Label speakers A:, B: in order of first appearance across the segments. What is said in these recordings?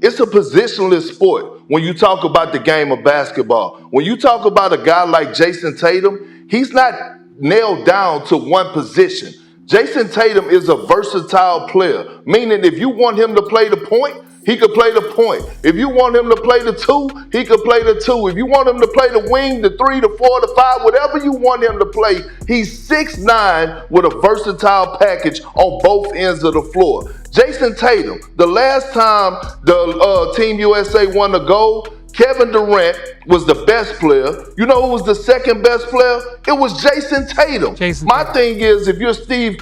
A: It's a positionless sport when you talk about the game of basketball. When you talk about a guy like Jayson Tatum, he's not nailed down to one position. Jayson Tatum is a versatile player, meaning if you want him to play the point, he could play the point. If you want him to play the two, he could play the two. If you want him to play the wing, the three, the four, the five, whatever you want him to play, he's 6'9" with a versatile package on both ends of the floor. Jayson Tatum, the last time the Team USA won the gold, Kevin Durant was the best player. You know who was the second best player? It was Jayson Tatum. My thing is, if you're Steve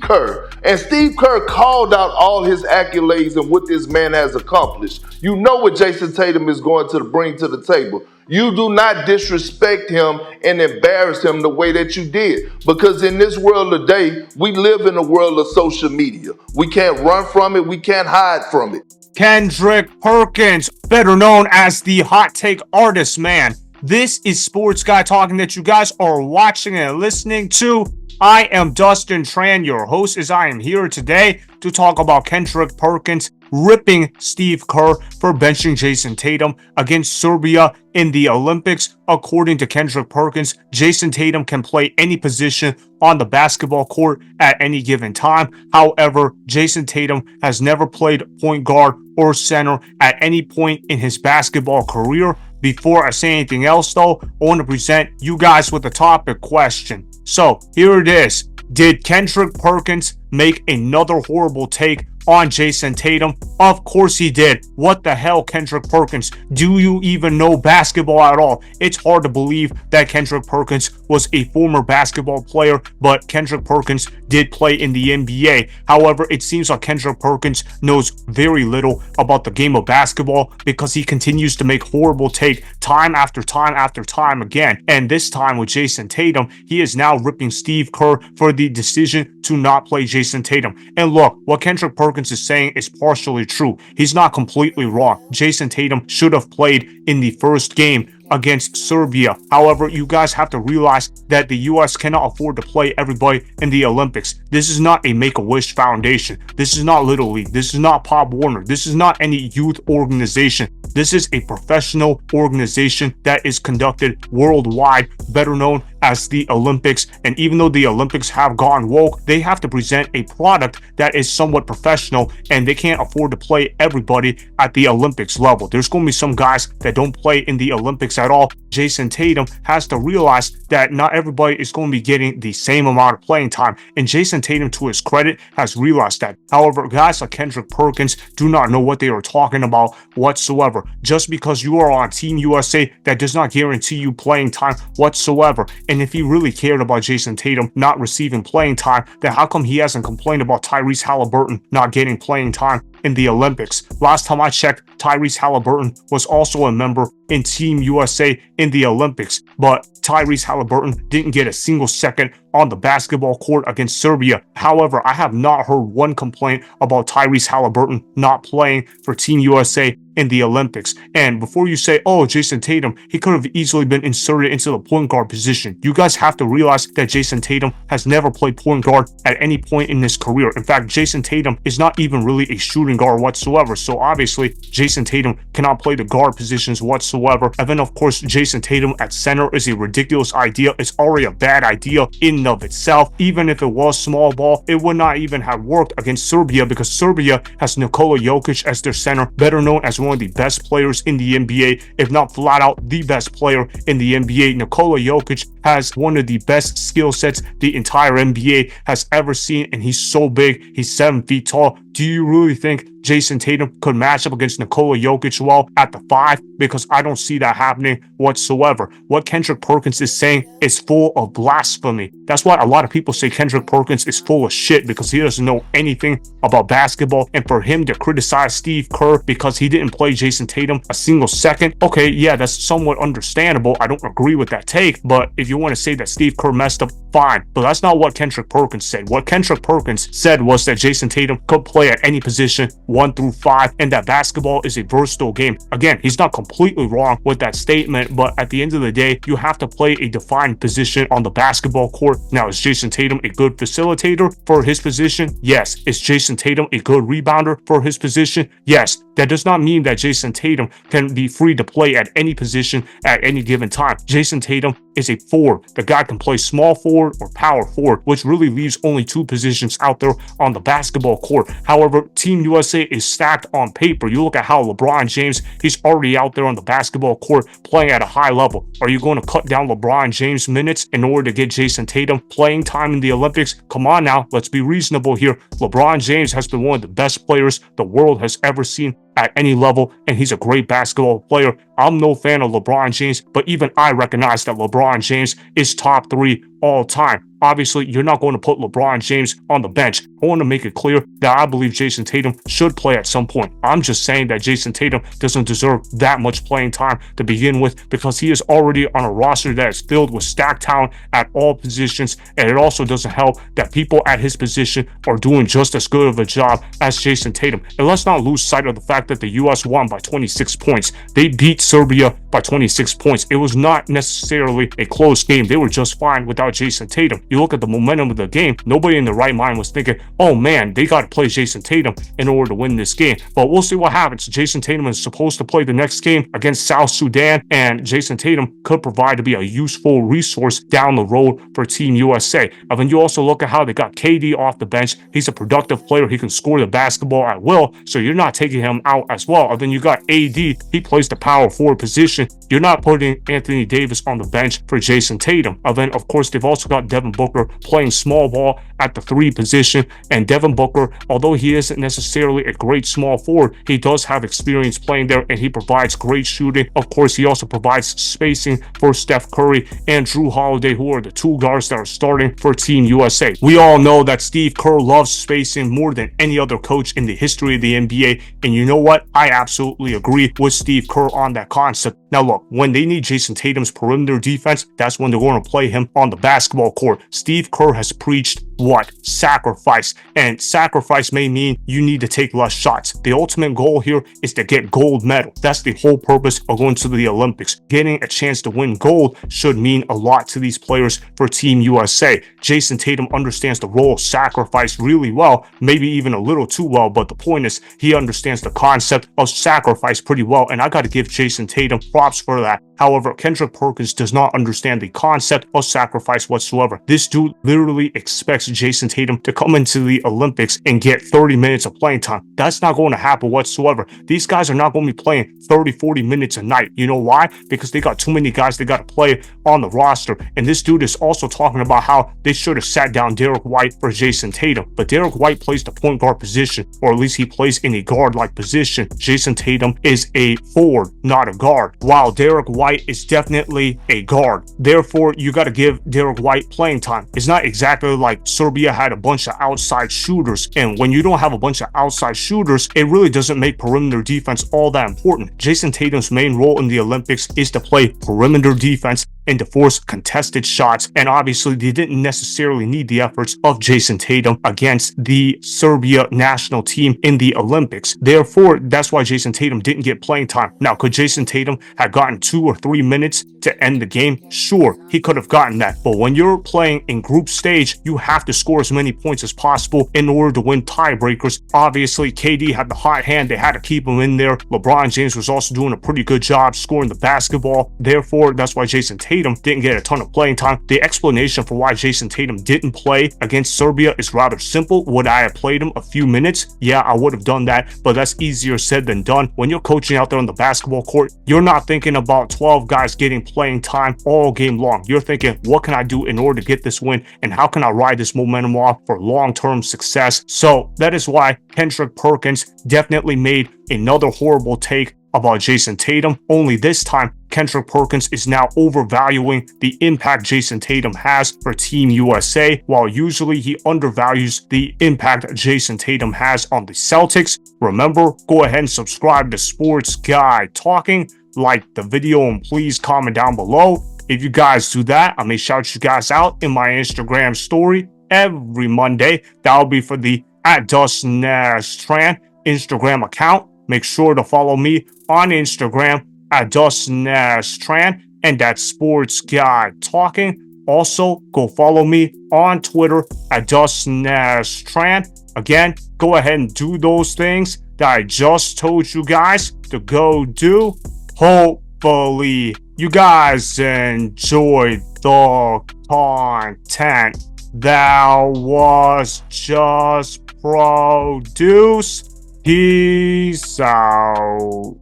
A: Kerr, and Steve Kerr called out all his accolades and what this man has accomplished, you know what Jayson Tatum is going to bring to the table. You do not disrespect him and embarrass him the way that you did. Because in this world today, we live in a world of social media. We can't run from it. We can't hide from it.
B: Kendrick Perkins, better known as the hot take artist, man. This is Sports Guy Talking that you guys are watching and listening to. I am Dustin Tran, your host, as I am here today to talk about Kendrick Perkins ripping Steve Kerr for benching Jayson Tatum against Serbia in the Olympics. According to Kendrick Perkins, Jayson Tatum can play any position on the basketball court at any given time. However, Jayson Tatum has never played point guard or center at any point in his basketball career. Before I say anything else, though, I want to present you guys with a topic question. So here it is. Did Kendrick Perkins make another horrible take on Jayson Tatum? Of course he did. What the hell, Kendrick Perkins? Do you even know basketball at all? It's hard to believe that Kendrick Perkins was a former basketball player, but Kendrick Perkins did play in the NBA. However, it seems like Kendrick Perkins knows very little about the game of basketball because he continues to make horrible takes time after time after time again. And this time with Jayson Tatum, he is now ripping Steve Kerr for the decision to not play Jayson Tatum. And look, what Kendrick Perkins is saying is partially true. He's not completely wrong. Jayson Tatum should have played in the first game against Serbia. However, you guys have to realize that the US cannot afford to play everybody in the Olympics. This is not a Make-A-Wish Foundation. This is not Little League. This is not Pop Warner. This is not any youth organization. This is a professional organization that is conducted worldwide, better known as the Olympics. And even though the Olympics have gone woke, they have to present a product that is somewhat professional, and they can't afford to play everybody at the Olympics level. There's going to be some guys that don't play in the Olympics at all. Jayson Tatum has to realize that not everybody is going to be getting the same amount of playing time, and Jayson Tatum, to his credit, has realized that. However, guys like Kendrick Perkins do not know what they are talking about whatsoever. Just because you are on Team USA, that does not guarantee you playing time whatsoever. And if he really cared about Jayson Tatum not receiving playing time, then how come he hasn't complained about Tyrese Haliburton not getting playing time in the Olympics? Last time I checked, Tyrese Haliburton was also a member in Team USA in the Olympics, but Tyrese Haliburton didn't get a single second on the basketball court against Serbia. However, I have not heard one complaint about Tyrese Haliburton not playing for Team USA in the Olympics. And before you say, oh, Jayson Tatum, he could have easily been inserted into the point guard position, you guys have to realize that Jayson Tatum has never played point guard at any point in his career. In fact, Jayson Tatum is not even really a shooting guard whatsoever. So obviously, Jayson Tatum cannot play the guard positions whatsoever. And then, of course, Jayson Tatum at center is a ridiculous idea. It's already a bad idea in and of itself. Even if it was small ball, it would not even have worked against Serbia because Serbia has Nikola Jokic as their center, better known as one of the best players in the NBA, if not flat out the best player in the NBA. Nikola Jokic has one of the best skill sets the entire NBA has ever seen, and he's so big. He's 7 feet tall. Do you really think Jayson Tatum could match up against Nikola Jokic well at the 5? Because I don't see that happening whatsoever. What Kendrick Perkins is saying is full of blasphemy. That's why a lot of people say Kendrick Perkins is full of shit, because he doesn't know anything about basketball. And for him to criticize Steve Kerr because he didn't play Jayson Tatum a single second, okay, yeah, that's somewhat understandable. I don't agree with that take, but if you want to say that Steve Kerr messed up fine. But that's not what Kendrick Perkins said. What Kendrick Perkins said was that Jayson Tatum could play at any position 1 through 5, and that basketball is a versatile game. Again, he's not completely wrong with that statement, but at the end of the day, you have to play a defined position on the basketball court. Now, is Jayson Tatum a good facilitator for his position? Yes. Is Jayson Tatum a good rebounder for his position? Yes. That does not mean that Jayson Tatum can be free to play at any position at any given time. Jayson Tatum is a forward. The guy can play small forward or power forward, which really leaves only 2 positions out there on the basketball court. However, Team USA is stacked on paper. You look at how LeBron James, he's already out there on the basketball court playing at a high level. Are you going to cut down LeBron James minutes in order to get Jayson Tatum playing time in the Olympics? Come on now, let's be reasonable here. LeBron James has been one of the best players the world has ever seen at any level, and he's a great basketball player. I'm no fan of LeBron James, but even I recognize that LeBron James is top 3 all time. Obviously, you're not going to put LeBron James on the bench. I want to make it clear that I believe Jayson Tatum should play at some point. I'm just saying that Jayson Tatum doesn't deserve that much playing time to begin with, because he is already on a roster that is filled with stacked talent at all positions, and it also doesn't help that people at his position are doing just as good of a job as Jayson Tatum. And let's not lose sight of the fact that the U.S. won by 26 points. They beat Serbia by 26 points. It was not necessarily a close game. They were just fine without Jayson Tatum. You look at the momentum of the game, nobody in their right mind was thinking, oh man, they got to play Jayson Tatum in order to win this game. But we'll see what happens. Jayson Tatum is supposed to play the next game against South Sudan, and Jayson Tatum could provide to be a useful resource down the road for Team USA. And then you also look at how they got KD off the bench. He's a productive player. He can score the basketball at will, so you're not taking him out as well. And then you got AD. He plays the power forward position. You're not putting Anthony Davis on the bench for Jayson Tatum. And then, of course, they've also got Devin Booker playing small ball at the 3 position. And Devin Booker, although he isn't necessarily a great small forward, he does have experience playing there, and he provides great shooting. Of course, he also provides spacing for Steph Curry and Jrue Holiday, who are the 2 guards that are starting for Team USA. We all know that Steve Kerr loves spacing more than any other coach in the history of the NBA. And you know what? I absolutely agree with Steve Kerr on that concept. Now look, when they need Jayson Tatum's perimeter defense, that's when they're going to play him on the basketball court. Steve Kerr has preached what? Sacrifice. And sacrifice may mean you need to take less shots. The ultimate goal here is to get gold medal. That's the whole purpose of going to the Olympics. Getting a chance to win gold should mean a lot to these players for Team USA. Jayson Tatum understands the role of sacrifice really well, maybe even a little too well, but the point is he understands the concept of sacrifice pretty well, and I got to give Jayson Tatum props for that. However, Kendrick Perkins does not understand the concept of sacrifice whatsoever. This dude literally expects Jayson Tatum to come into the Olympics and get 30 minutes of playing time. That's not going to happen whatsoever. These guys are not going to be playing 30, 40 minutes a night. You know why? Because they got too many guys they got to play on the roster. And this dude is also talking about how they should have sat down Derrick White for Jayson Tatum. But Derrick White plays the point guard position, or at least he plays in a guard-like position. Jayson Tatum is a forward, not a guard, while Derrick White is definitely a guard. Therefore, you got to give Derrick White playing time. It's not exactly like Serbia had a bunch of outside shooters, and when you don't have a bunch of outside shooters, it really doesn't make perimeter defense all that important. Jayson Tatum's main role in the Olympics is to play perimeter defense and to force contested shots, and obviously they didn't necessarily need the efforts of Jayson Tatum against the Serbia national team in the Olympics. Therefore, that's why Jayson Tatum didn't get playing time. Now, could Jayson Tatum have gotten 2 or 3 minutes to end the game? Sure, he could have gotten that, but when you're playing in group stage, you have to score as many points as possible in order to win tiebreakers. Obviously, KD had the hot hand. They had to keep him in there. LeBron James was also doing a pretty good job scoring the basketball. Therefore, that's why Jayson Tatum didn't get a ton of playing time. The explanation for why Jayson Tatum didn't play against Serbia is rather simple. Would I have played him a few minutes? Yeah, I would have done that, but that's easier said than done. When you're coaching out there on the basketball court, you're not thinking about 12 guys getting playing time all game long. You're thinking, what can I do in order to get this win, and how can I ride this momentum off for long-term success? So that is why Kendrick Perkins definitely made another horrible take about Jayson Tatum, only this time Kendrick Perkins is now overvaluing the impact Jayson Tatum has for Team USA, while usually he undervalues the impact Jayson Tatum has on the Celtics. Remember, go ahead and subscribe to Sports Guy Talking, like the video, and please comment down below. If you guys do that, I may shout you guys out in my Instagram story every Monday. That'll be for the @DustinTran Instagram account. Make sure to follow me on Instagram @DustinTran, and that's Sports Guy Talking. Also, go follow me on Twitter @DustinTran. Again, go ahead and do those things that I just told you guys to go do. Hopefully, you guys enjoyed the content that was just produced. Peace out.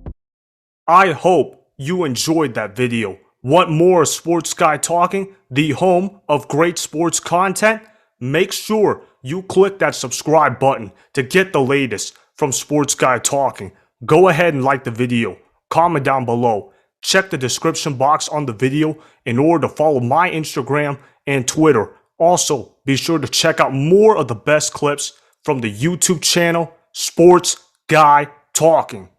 B: I hope you enjoyed that video. Want more Sports Guy Talking, the home of great sports content? Make sure you click that subscribe button to get the latest from Sports Guy Talking. Go ahead and like the video, comment down below, check the description box on the video in order to follow my Instagram and Twitter. Also, be sure to check out more of the best clips from the YouTube channel, Sports Guy Talking.